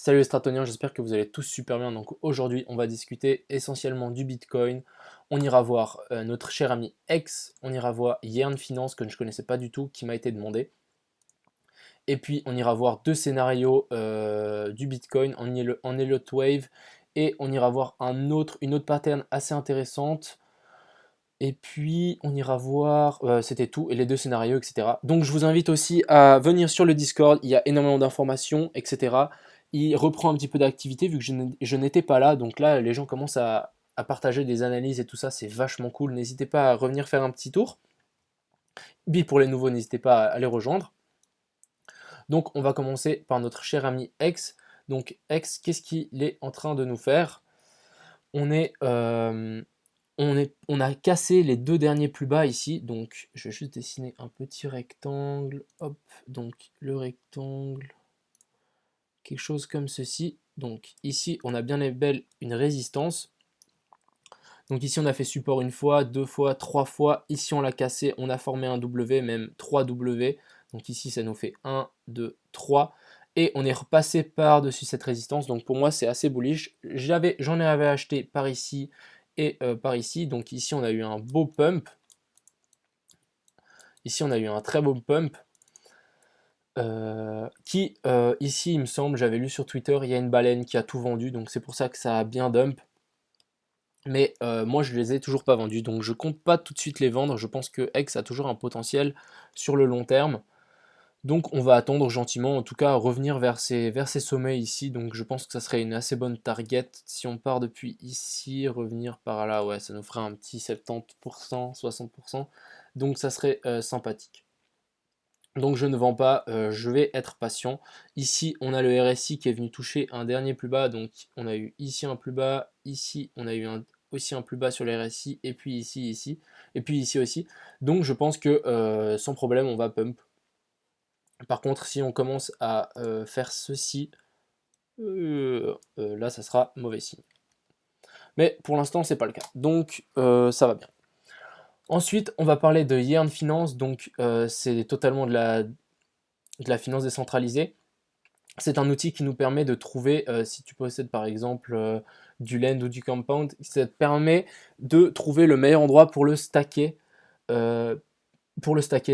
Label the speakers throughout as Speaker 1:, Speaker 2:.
Speaker 1: Salut les Stratoniens, j'espère que vous allez tous super bien. Donc aujourd'hui, on va discuter essentiellement du Bitcoin. On ira voir notre cher ami X, on ira voir Yearn Finance que je ne connaissais pas du tout, qui m'a été demandé. Et puis on ira voir deux scénarios du Bitcoin en Elliott Wave et on ira voir une autre pattern assez intéressante. Et puis on ira voir, c'était tout, et les deux scénarios, etc. Donc je vous invite aussi à venir sur le Discord, il y a énormément d'informations, etc. Il reprend un petit peu d'activité vu que je n'étais pas là, donc là les gens commencent à partager des analyses et tout ça, c'est vachement cool. N'hésitez pas à revenir faire un petit tour. Puis pour les nouveaux, n'hésitez pas à les rejoindre. Donc on va commencer par notre cher ami X. Donc X, qu'est-ce qu'il est en train de nous faire? On est, on a cassé les deux derniers plus bas ici, donc je vais juste dessiner un petit rectangle, hop, donc le rectangle, quelque chose comme ceci. Donc ici, on a bien et belle une résistance. Donc ici, on a fait support une fois, deux fois, trois fois. Ici, on l'a cassé, on a formé un W, même 3 W. Donc ici, ça nous fait 1, 2, 3. Et on est repassé par-dessus cette résistance. Donc pour moi, c'est assez bullish. J'en avais acheté par ici et par ici. Donc ici, on a eu un beau pump. Ici, on a eu un très beau pump. Ici, il me semble, j'avais lu sur Twitter, il y a une baleine qui a tout vendu. Donc c'est pour ça que ça a bien dump. Mais moi je les ai toujours pas vendus, donc je compte pas tout de suite les vendre. Je pense que X a toujours un potentiel sur le long terme. Donc on va attendre gentiment, en tout cas revenir vers ces sommets ici. Donc je pense que ça serait une assez bonne target. Si on part depuis ici, revenir par là, ouais, ça nous ferait un petit 70%, 60%. Donc ça serait sympathique. Donc je ne vends pas, je vais être patient. Ici on a le RSI qui est venu toucher un dernier plus bas, donc on a eu ici un plus bas, ici on a eu aussi un plus bas sur le RSI, et puis ici, et puis ici aussi. Donc je pense que sans problème on va pump. Par contre si on commence à faire ceci, là ça sera mauvais signe. Mais pour l'instant c'est pas le cas, donc ça va bien. Ensuite on va parler de Yearn Finance, donc c'est totalement de la finance décentralisée. C'est un outil qui nous permet de trouver, si tu possèdes par exemple du Lend ou du Compound, ça te permet de trouver le meilleur endroit pour le stacker. euh,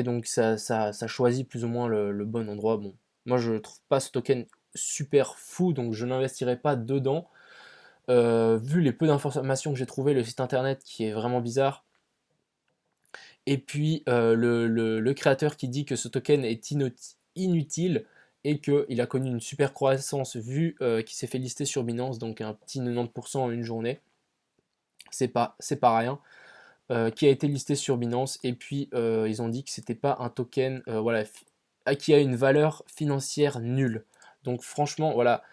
Speaker 1: donc ça choisit plus ou moins le bon endroit. Bon, moi je trouve pas ce token super fou, donc je n'investirai pas dedans. Vu les peu d'informations que j'ai trouvé, le site internet qui est vraiment bizarre, et puis le créateur qui dit que ce token est inutile et qu'il a connu une super croissance vu qu'il s'est fait lister sur Binance, donc un petit 90% en une journée, c'est pas rien, qui a été listé sur Binance, et puis ils ont dit que c'était pas un token voilà, qui a une valeur financière nulle. Donc franchement, voilà,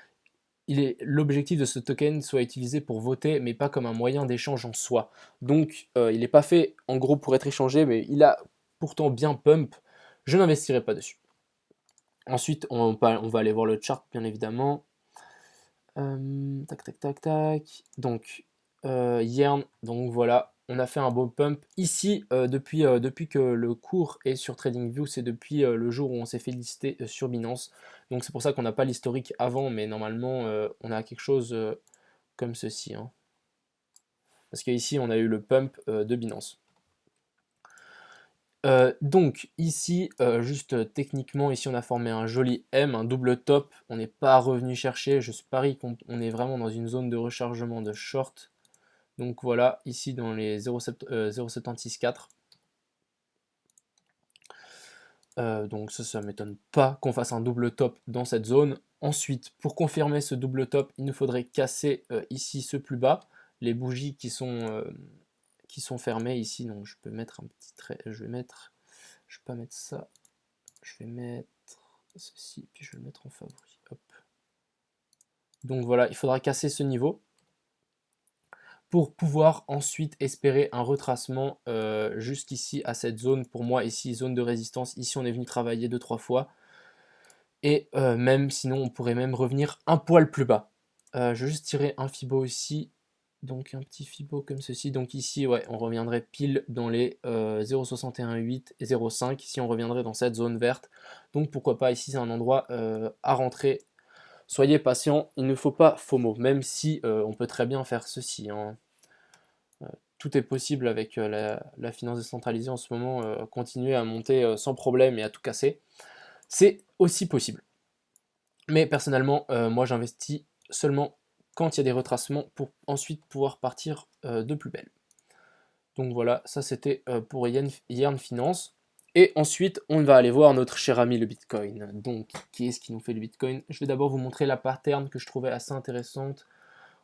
Speaker 1: l'objectif de ce token soit utilisé pour voter, mais pas comme un moyen d'échange en soi. Donc, il n'est pas fait en gros pour être échangé, mais il a pourtant bien pump. Je n'investirai pas dessus. Ensuite, on va aller voir le chart, bien évidemment. Tac, tac, tac, tac. Donc, Yearn, donc voilà, on a fait un beau pump. Ici, depuis que le cours est sur TradingView, c'est depuis le jour où on s'est fait lister sur Binance. Donc c'est pour ça qu'on n'a pas l'historique avant, mais normalement, on a quelque chose comme ceci, hein. Parce qu'ici, on a eu le pump de Binance. Donc ici, juste techniquement, ici on a formé un joli M, un double top. On n'est pas revenu chercher. Je parie qu'on est vraiment dans une zone de rechargement de short. Donc voilà, ici dans les 0,764. Donc ça m'étonne pas qu'on fasse un double top dans cette zone. Ensuite, pour confirmer ce double top, il nous faudrait casser ici ce plus bas, les bougies qui sont fermées ici. Donc je peux mettre un petit trait, je vais pas mettre ça, je vais mettre ceci, puis je vais le mettre en favori. Hop. Donc voilà, il faudra casser ce niveau pour pouvoir ensuite espérer un retracement jusqu'ici à cette zone. Pour moi, ici, zone de résistance. Ici, on est venu travailler 2-3 fois. Et même, sinon, on pourrait même revenir un poil plus bas. Je vais juste tirer un Fibo ici. Donc un petit Fibo comme ceci. Donc ici, ouais, on reviendrait pile dans les 0,618 et 0,5. Ici, on reviendrait dans cette zone verte. Donc pourquoi pas, ici, c'est un endroit à rentrer soyez patient, il ne faut pas FOMO, même si on peut très bien faire ceci, hein. Tout est possible avec la finance décentralisée en ce moment, continuer à monter sans problème et à tout casser, c'est aussi possible. Mais personnellement, moi j'investis seulement quand il y a des retracements pour ensuite pouvoir partir de plus belle. Donc voilà, ça c'était pour Yearn Finance. Et ensuite, on va aller voir notre cher ami le Bitcoin. Donc, qui est-ce qui nous fait le Bitcoin? Je vais d'abord vous montrer la pattern que je trouvais assez intéressante.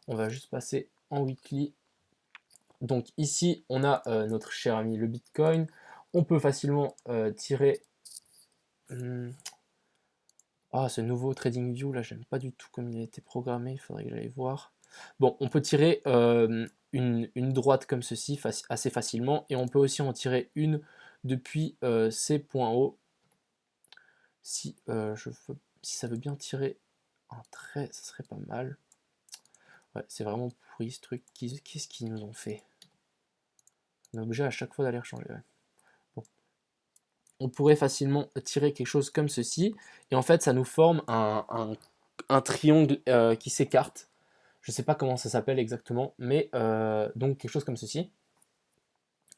Speaker 1: On va juste passer en weekly. Donc ici, on a notre cher ami le Bitcoin. On peut facilement tirer... Ah, ce nouveau TradingView, là, j'aime pas du tout comme il a été programmé. Il faudrait que j'aille voir. Bon, on peut tirer une droite comme ceci assez facilement. Et on peut aussi en tirer une depuis ces points hauts. Si, si ça veut bien tirer un trait, ça serait pas mal. Ouais, c'est vraiment pourri ce truc. Qu'est-ce qu'ils nous ont fait? On est obligé à chaque fois d'aller rechanger. Ouais. Bon. On pourrait facilement tirer quelque chose comme ceci. Et en fait, ça nous forme un triangle qui s'écarte. Je ne sais pas comment ça s'appelle exactement, mais donc quelque chose comme ceci.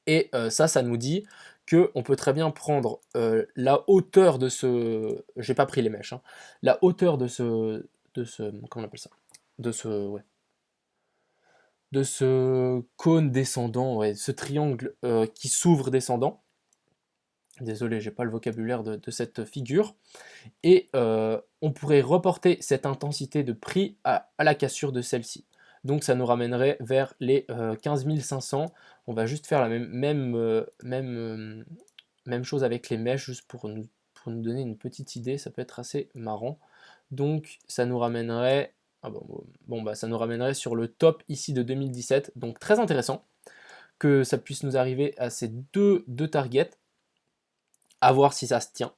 Speaker 1: Et ça nous dit qu'on peut très bien prendre la hauteur de ce... J'ai pas pris les mèches. Hein, la hauteur de ce... Comment on appelle ça? De ce... Ouais. De ce cône descendant, ouais, ce triangle qui s'ouvre descendant. Désolé, j'ai pas le vocabulaire de cette figure. Et on pourrait reporter cette intensité de prix à la cassure de celle-ci. Donc ça nous ramènerait vers les 15 500. On va juste faire la même chose avec les mèches, juste pour nous donner une petite idée. Ça peut être assez marrant. Donc ça nous ramènerait... Ah bon, bah, ça nous ramènerait sur le top ici de 2017. Donc très intéressant que ça puisse nous arriver à ces deux targets. À voir si ça se tient.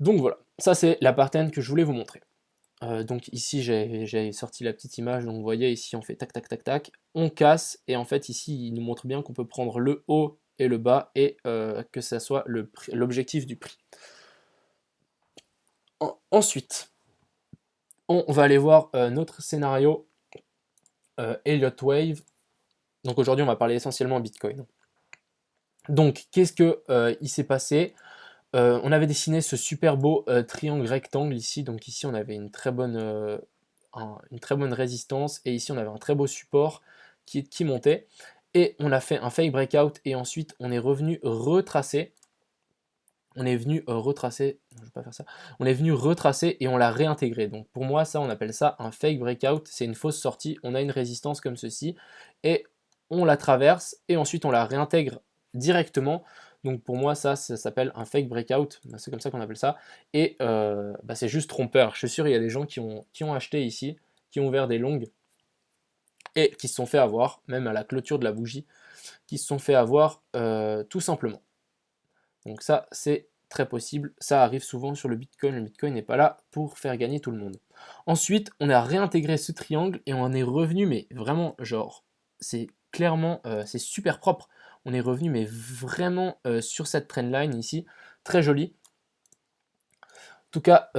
Speaker 1: Donc voilà, ça c'est la pattern que je voulais vous montrer. Donc ici j'ai sorti la petite image, donc vous voyez ici on fait tac tac tac tac, on casse, et en fait ici il nous montre bien qu'on peut prendre le haut et le bas, et que ça soit l'objectif du prix. Ensuite, on va aller voir notre scénario Elliott Wave. Donc aujourd'hui on va parler essentiellement Bitcoin. Donc qu'est-ce que il s'est passé? On avait dessiné ce super beau triangle rectangle ici, donc ici on avait une très bonne résistance, et ici on avait un très beau support qui montait, et on a fait un fake breakout, et ensuite on est revenu retracer, je vais pas faire ça, on est venu retracer et on l'a réintégré. Donc pour moi ça, on appelle ça un fake breakout, c'est une fausse sortie, on a une résistance comme ceci, et on la traverse, et ensuite on la réintègre directement. Donc pour moi ça s'appelle un fake breakout, c'est comme ça qu'on appelle ça, et c'est juste trompeur. Je suis sûr il y a des gens qui ont acheté ici, qui ont ouvert des longues, et qui se sont fait avoir, même à la clôture de la bougie, qui se sont fait avoir tout simplement. Donc ça, c'est très possible, ça arrive souvent sur le Bitcoin n'est pas là pour faire gagner tout le monde. Ensuite, on a réintégré ce triangle et on en est revenu, mais vraiment, genre, c'est clairement, c'est super propre. On est revenu, mais vraiment sur cette trendline ici, très joli. En tout cas,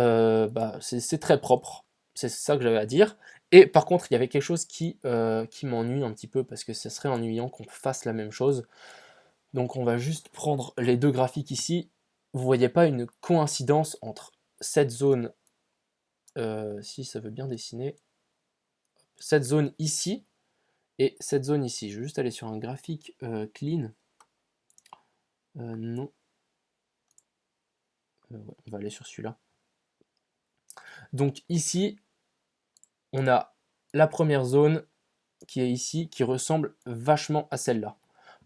Speaker 1: c'est très propre, c'est ça que j'avais à dire. Et par contre, il y avait quelque chose qui m'ennuie un petit peu, parce que ce serait ennuyant qu'on fasse la même chose. Donc on va juste prendre les deux graphiques ici. Vous voyez pas une coïncidence entre cette zone, si ça veut bien dessiner, cette zone ici et cette zone ici. Je vais juste aller sur un graphique clean. Non. Ouais, on va aller sur celui-là. Donc ici, on a la première zone qui est ici, qui ressemble vachement à celle-là.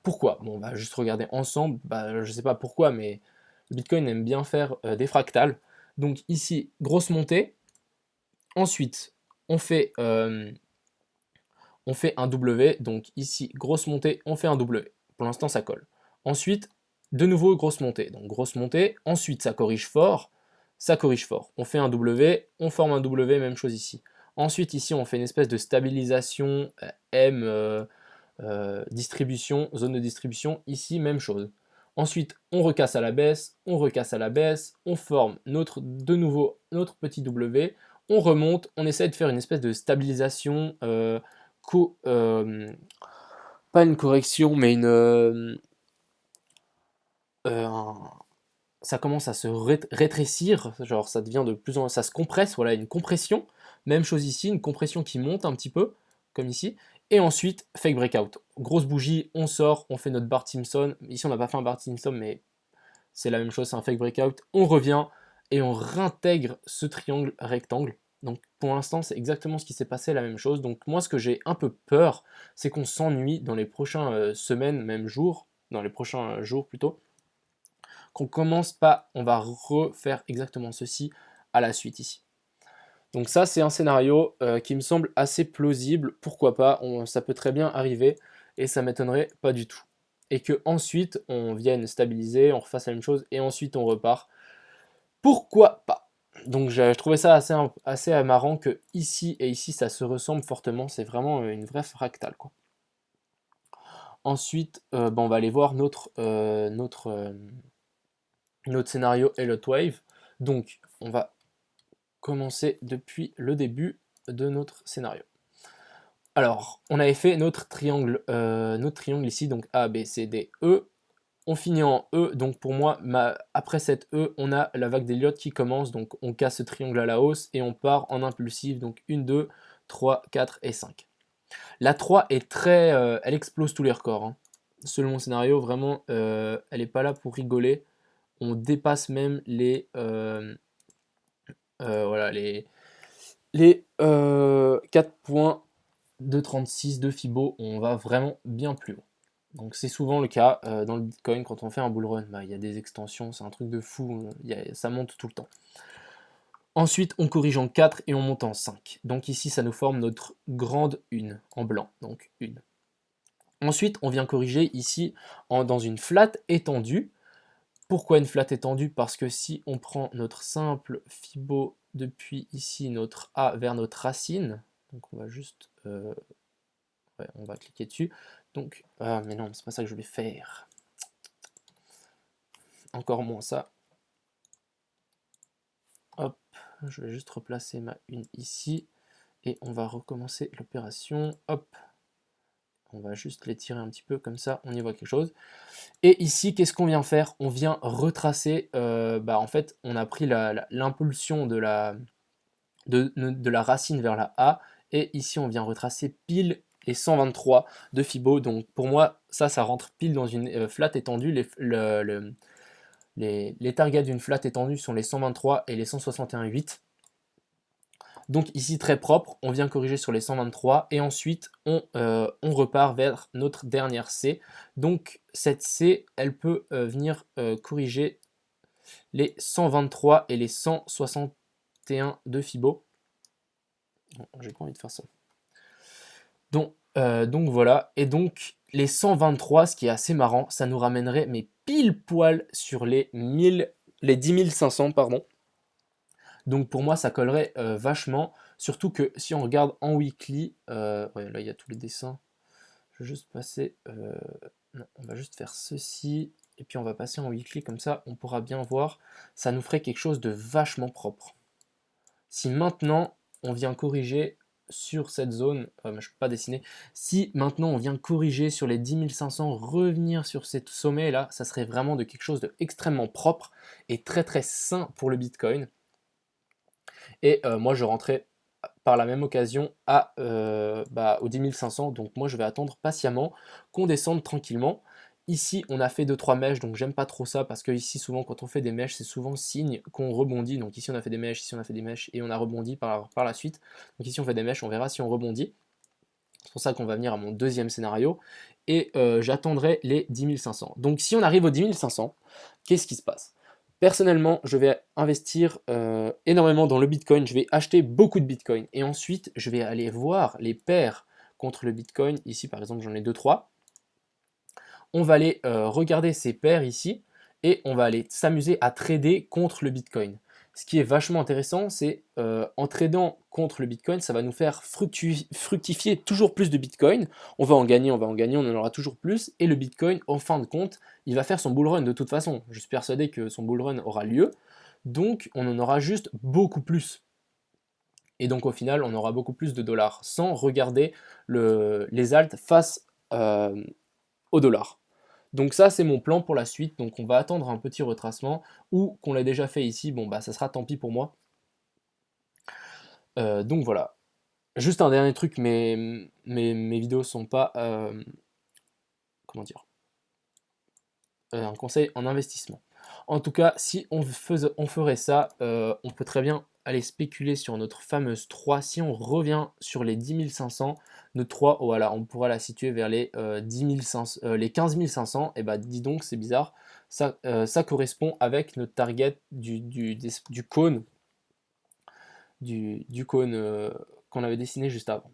Speaker 1: Pourquoi? Bon, on va juste regarder ensemble. Je sais pas pourquoi, mais le Bitcoin aime bien faire des fractales. Donc ici, grosse montée. Ensuite, on fait un W. Donc ici, grosse montée, on fait un W. Pour l'instant, ça colle. Ensuite, de nouveau, grosse montée. Donc grosse montée. Ensuite, ça corrige fort. Ça corrige fort. On fait un W, on forme un W, même chose ici. Ensuite, ici, on fait une espèce de stabilisation M, distribution, zone de distribution. Ici, même chose. Ensuite, on recasse à la baisse, on recasse à la baisse, on forme de nouveau notre petit W, On remonte, on essaie de faire une espèce de stabilisation, pas une correction, mais ça commence à se rétrécir, genre ça devient de plus en ça se compresse, voilà, une compression. Même chose ici, une compression qui monte un petit peu, comme ici. Et ensuite, fake breakout. Grosse bougie, on sort, on fait notre Bart Simpson. Ici, on n'a pas fait un Bart Simpson, mais c'est la même chose, c'est un fake breakout. On revient et on réintègre ce triangle rectangle. Donc pour l'instant, c'est exactement ce qui s'est passé, la même chose. Donc moi, ce que j'ai un peu peur, c'est qu'on s'ennuie dans les prochaines semaines, même jours, dans les prochains jours plutôt, qu'on commence pas, on va refaire exactement ceci à la suite ici. Donc ça, c'est un scénario qui me semble assez plausible. Pourquoi pas, ça peut très bien arriver et ça m'étonnerait pas du tout. Et que ensuite on vienne stabiliser, on refasse la même chose et ensuite on repart. Pourquoi pas? Donc j'ai trouvé ça assez marrant que ici et ici ça se ressemble fortement. C'est vraiment une vraie fractale, quoi. Ensuite, on va aller voir notre scénario Elliott Wave. Donc on va commencer depuis le début de notre scénario. Alors, on avait fait notre triangle ici, donc A, B, C, D, E. On finit en E, donc pour moi, après cette E, on a la vague d'Elliott qui commence, donc on casse ce triangle à la hausse et on part en impulsif, donc 1, 2, 3, 4 et 5. La 3 est elle explose tous les records, hein. Selon mon scénario, vraiment, elle n'est pas là pour rigoler. On dépasse même voilà, les 4 points de 36 de Fibo, on va vraiment bien plus haut. Donc c'est souvent le cas dans le Bitcoin quand on fait un bull run, il y a des extensions, c'est un truc de fou, ça monte tout le temps. Ensuite on corrige en 4 et on monte en 5. Donc ici ça nous forme notre grande 1 en blanc, donc 1. Ensuite on vient corriger ici dans une flat étendue. Pourquoi une flat étendue? Parce que si on prend notre simple Fibo depuis ici notre A vers notre racine, donc on va juste ouais, on va cliquer dessus. Donc, ah mais non, c'est pas ça que je vais faire. Encore moins ça. Hop, je vais juste replacer ma une ici. Et on va recommencer l'opération. Hop, on va juste l'étirer un petit peu comme ça, on y voit quelque chose. Et ici, qu'est-ce qu'on vient faire? On vient retracer, en fait, on a pris l'impulsion de la racine vers la A. Et ici, on vient retracer pile les 123 de Fibo. Donc pour moi, ça rentre pile dans une flat étendue. Les targets d'une flat étendue sont les 123 et les 161,8. Donc ici très propre, on vient corriger sur les 123 et ensuite on repart vers notre dernière C. Donc cette C, elle peut venir corriger les 123 et les 161 de Fibo. J'ai pas envie de faire ça. Donc voilà, et donc les 123, ce qui est assez marrant, ça nous ramènerait mais pile poil sur les 10 500, pardon. Donc pour moi ça collerait vachement, surtout que si on regarde en weekly, ouais, là il y a tous les dessins, je vais juste passer, non, on va juste faire ceci, et puis on va passer en weekly, comme ça on pourra bien voir, ça nous ferait quelque chose de vachement propre. Si maintenant on vient corriger sur cette zone, je ne peux pas dessiner, si maintenant on vient corriger sur les 10 500, revenir sur ces sommets là, ça serait vraiment de quelque chose d'extrêmement propre et très très sain pour le Bitcoin. Et moi je rentrais par la même occasion aux 10 500, donc moi je vais attendre patiemment qu'on descende tranquillement. Ici on a fait 2-3 mèches, donc j'aime pas trop ça parce que ici souvent quand on fait des mèches c'est souvent signe qu'on rebondit. Donc ici on a fait des mèches, ici on a fait des mèches et on a rebondi par la suite. Donc ici on fait des mèches, on verra si on rebondit. C'est pour ça qu'on va venir à mon deuxième scénario et j'attendrai les 10 500. Donc si on arrive aux 10 500, qu'est-ce qui se passe? Personnellement, je vais investir énormément dans le Bitcoin, je vais acheter beaucoup de Bitcoin et ensuite je vais aller voir les paires contre le Bitcoin. Ici par exemple j'en ai 2-3. On va aller regarder ces paires ici et on va aller s'amuser à trader contre le Bitcoin. Ce qui est vachement intéressant, c'est en tradant contre le Bitcoin, ça va nous faire fructifier toujours plus de Bitcoin. On va en gagner, on en aura toujours plus. Et le Bitcoin, en fin de compte, il va faire son bull run de toute façon. Je suis persuadé que son bull run aura lieu. Donc, on en aura juste beaucoup plus. Et donc au final, on aura beaucoup plus de dollars sans regarder les alts face au dollar. Donc ça, c'est mon plan pour la suite. Donc on va attendre un petit retracement ou qu'on l'a déjà fait ici. Bon, bah ça sera tant pis pour moi. Donc voilà. Juste un dernier truc, mes vidéos sont pas... comment dire, un conseil en investissement. En tout cas, si on ferait ça, on peut très bien aller spéculer sur notre fameuse 3. Si on revient sur les 10 500, notre 3, voilà, on pourra la situer vers les, 15 500. Et bah dis donc, c'est bizarre. Ça correspond avec notre target du cône, du cône qu'on avait dessiné juste avant.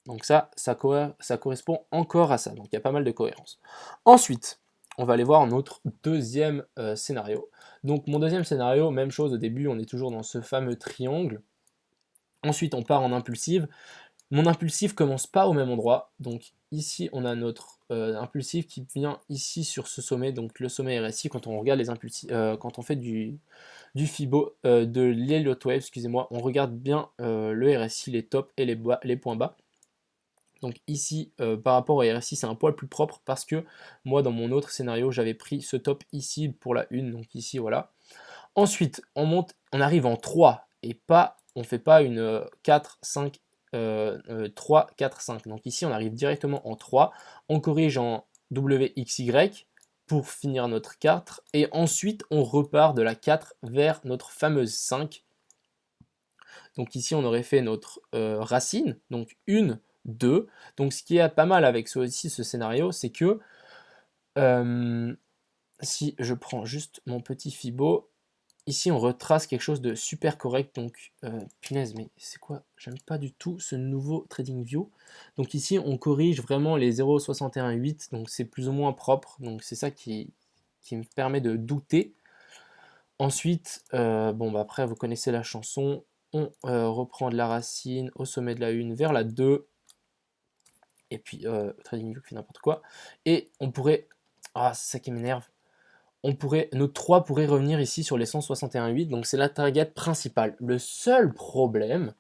Speaker 1: Donc ça correspond encore à ça. Donc il y a pas mal de cohérence. Ensuite, on va aller voir notre deuxième scénario. Donc mon deuxième scénario, même chose au début, on est toujours dans ce fameux triangle. Ensuite, on part en impulsive. Mon impulsif commence pas au même endroit. Donc ici, on a notre impulsif qui vient ici sur ce sommet, donc le sommet RSI. Quand on regarde les impulsifs, quand on fait du Fibo, de l'Elliott Wave, excusez-moi, on regarde bien le RSI, les tops et les points bas. Donc ici, par rapport au RSI, c'est un poil plus propre parce que moi, dans mon autre scénario, j'avais pris ce top ici pour la 1, donc ici, voilà. Ensuite, on monte, on arrive en 3 et pas, on fait pas une 4, 5, 3, 4, 5. Donc ici, on arrive directement en 3, on corrige en WXY pour finir notre 4 et ensuite, on repart de la 4 vers notre fameuse 5. Donc ici, on aurait fait notre racine, donc 1, 2. Donc ce qui est pas mal avec ce scénario, c'est que si je prends juste mon petit Fibo, ici on retrace quelque chose de super correct. Donc punaise, mais c'est quoi? J'aime pas du tout ce nouveau TradingView. Donc ici on corrige vraiment les 0,618, donc c'est plus ou moins propre. Donc c'est ça qui me permet de douter. Ensuite, bon bah après vous connaissez la chanson, on reprend de la racine au sommet de la 1 vers la 2, et puis TradingView fait n'importe quoi, et on pourrait, ah c'est ça qui m'énerve, notre 3 pourrait revenir ici sur les 161,8, donc c'est la target principale. Le seul problème,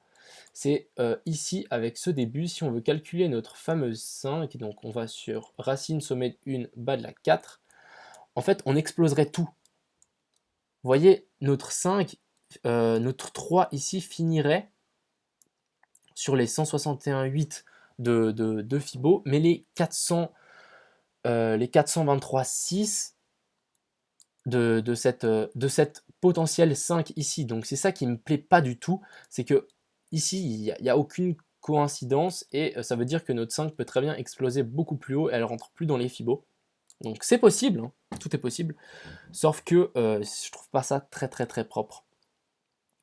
Speaker 1: c'est ici avec ce début, si on veut calculer notre fameuse 5, donc on va sur racine, sommet de 1, bas de la 4, en fait on exploserait tout. Vous voyez, notre 5, notre 3 ici finirait sur les 161,8 de Fibo, mais les 423,6 de cette potentielle 5 ici. Donc c'est ça qui me plaît pas du tout, c'est que ici il n'y a aucune coïncidence et ça veut dire que notre 5 peut très bien exploser beaucoup plus haut, elle rentre plus dans les Fibo. Donc c'est possible, hein, tout est possible, sauf que je trouve pas ça très très très propre.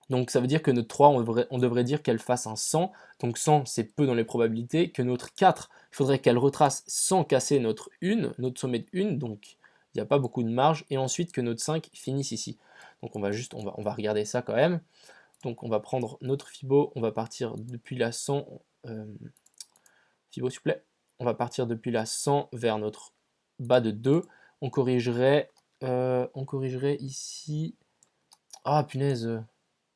Speaker 1: Donc ça veut dire que notre 3, on devrait dire qu'elle fasse un 100. Donc 100, c'est peu dans les probabilités. Que notre 4, il faudrait qu'elle retrace sans casser notre 1, notre sommet de 1. Donc il n'y a pas beaucoup de marge. Et ensuite que notre 5 finisse ici. Donc on va regarder ça quand même. Donc on va prendre notre Fibo. On va partir depuis la 100. Fibo s'il vous plaît. On va partir depuis la 100 vers notre bas de 2. On corrigerait ici. Ah punaise,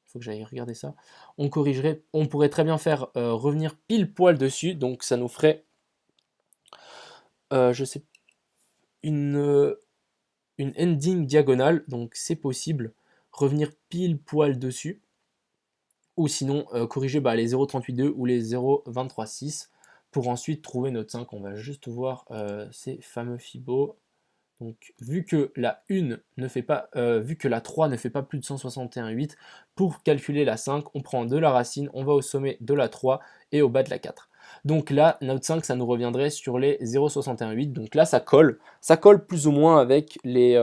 Speaker 1: faut que j'aille regarder ça. On pourrait très bien faire revenir pile poil dessus, donc ça nous ferait, je sais, une ending diagonale, donc c'est possible, revenir pile poil dessus, ou sinon corriger les 0,382 ou les 0,236 pour ensuite trouver notre 5. On va juste voir ces fameux Fibo. Donc, vu que la 1 ne fait pas, vu que la 3 ne fait pas plus de 161,8, pour calculer la 5, on prend de la racine, on va au sommet de la 3 et au bas de la 4. Donc là, notre 5, ça nous reviendrait sur les 0,618. Donc là, ça colle plus ou moins avec les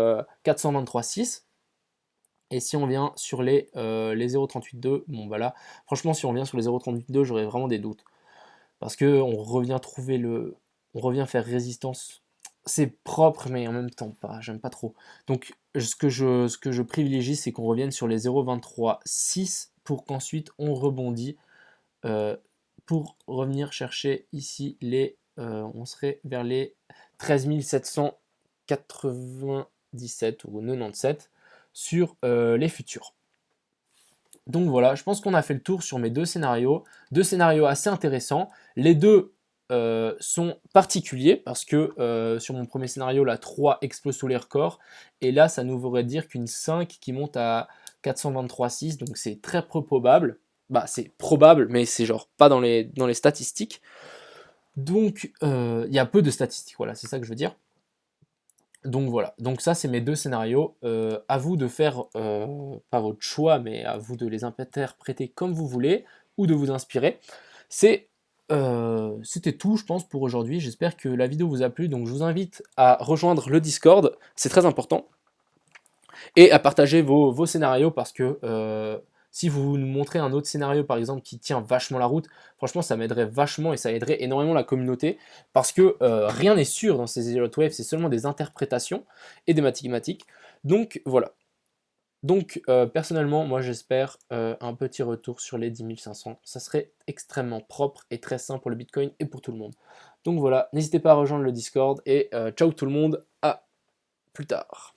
Speaker 1: 423,6. Et si on vient sur les 0,382, bon voilà, franchement, si on vient sur les 0,382, j'aurais vraiment des doutes. Parce que on revient faire résistance. C'est propre, mais en même temps pas, j'aime pas trop. Donc ce que je privilégie, c'est qu'on revienne sur les 0,23,6 pour qu'ensuite on rebondit pour revenir chercher ici on serait vers les 13 797 ou 97 sur les futurs. Donc voilà, je pense qu'on a fait le tour sur mes deux scénarios assez intéressants. Les deux sont particuliers parce que sur mon premier scénario, la 3 explose tous les records, et là, ça nous voudrait dire qu'une 5 qui monte à 423,6, donc c'est très peu probable. Bah, c'est probable, mais c'est genre pas dans les statistiques. Donc, il y a peu de statistiques, voilà, c'est ça que je veux dire. Donc voilà, donc ça c'est mes deux scénarios. À vous de faire, pas votre choix, mais à vous de les interpréter comme vous voulez, ou de vous inspirer. C'était tout, je pense, pour aujourd'hui. J'espère que la vidéo vous a plu, donc je vous invite à rejoindre le Discord, c'est très important, et à partager vos scénarios parce que si vous nous montrez un autre scénario par exemple qui tient vachement la route, franchement ça m'aiderait vachement et ça aiderait énormément la communauté parce que rien n'est sûr dans ces Zero Wave, c'est seulement des interprétations et des mathématiques. Donc voilà. Donc personnellement, moi j'espère un petit retour sur les 10 500. Ça serait extrêmement propre et très sain pour le Bitcoin et pour tout le monde. Donc voilà, n'hésitez pas à rejoindre le Discord et ciao tout le monde, à plus tard.